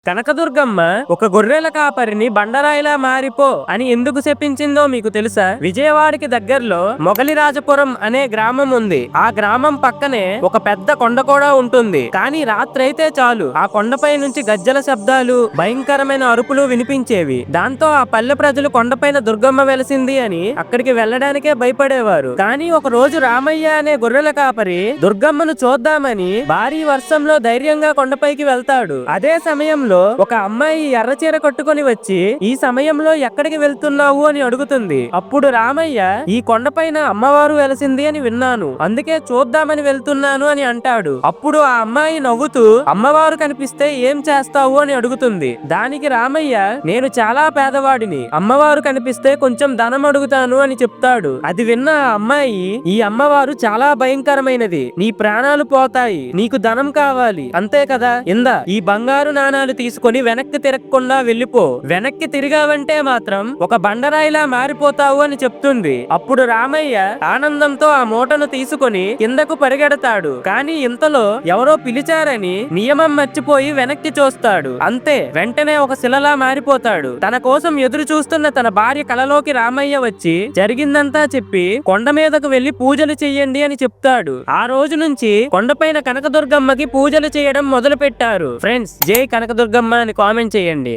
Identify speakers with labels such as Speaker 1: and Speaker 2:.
Speaker 1: కనకదుర్గమ్మ ఒక గొర్రెల కాపరిని బండరాయిలా మారిపో అని ఎందుకు చెప్పించిందో మీకు తెలుసా? విజయవాడకి దగ్గరలో మొగలిరాజపురం అనే గ్రామం ఉంది. ఆ గ్రామం పక్కనే ఒక పెద్ద కొండ కూడా ఉంటుంది. కానీ రాత్రైతే చాలు ఆ కొండపై నుంచి గజ్జల శబ్దాలు, భయంకరమైన అరుపులు వినిపించేవి. దాంతో ఆ పల్లె ప్రజలు కొండపైన దుర్గమ్మ వెలసింది అని అక్కడికి వెళ్లడానికే భయపడేవారు. కానీ ఒక రోజు రామయ్య అనే గొర్రెల కాపరి దుర్గమ్మను చూద్దామని భారీ వర్షంలో ధైర్యంగా కొండపైకి వెళ్తాడు. అదే సమయంలో ఒక అమ్మాయి ఎర్రచీర కట్టుకొని వచ్చి ఈ సమయంలో ఎక్కడికి వెళ్తున్నావు అని అడుగుతుంది. అప్పుడు రామయ్య ఈ కొండపైన అమ్మవారు వెలసింది అని విన్నాను, అందుకే చూద్దామని వెళ్తున్నాను అని అంటాడు. అప్పుడు ఆ అమ్మాయి నవ్వుతూ అమ్మవారు కనిపిస్తే ఏం చేస్తావు అని అడుగుతుంది. దానికి రామయ్య నేను చాలా పేదవాడిని, అమ్మవారు కనిపిస్తే కొంచెం ధనం అడుగుతాను అని చెప్తాడు. అది విన్న ఆ అమ్మాయి ఈ అమ్మవారు చాలా భయంకరమైనది, నీ ప్రాణాలు పోతాయి, నీకు ధనం కావాలి అంతే కదా, ఇందా ఈ బంగారు నాణాలు తీసుకొని వెనక్కి తిరగకుండా వెళ్ళిపో, వెనక్కి తిరిగావంటే మాత్రం ఒక బండరాయిలా మారిపోతావు అని చెప్తుంది. అప్పుడు రామయ్య ఆనందంతో ఆ మూటను తీసుకొని కిందకు పరిగెడతాడు. కానీ ఇంతలో ఎవరో పిలిచారని నియమం మర్చిపోయి వెనక్కి చూస్తాడు. అంతే, వెంటనే ఒక శిలలా మారిపోతాడు. తన కోసం ఎదురు చూస్తున్న తన భార్య కలలోకి రామయ్య వచ్చి జరిగిందంతా చెప్పి కొండ మీదకు వెళ్లి పూజలు చెయ్యండి అని చెప్తాడు. ఆ రోజు నుంచి కొండపైన కనకదుర్గమ్మకి పూజలు చేయడం మొదలు పెట్టారు. ఫ్రెండ్స్, జై కనకదుర్గమ్మ అని కామెంట్ చేయండి.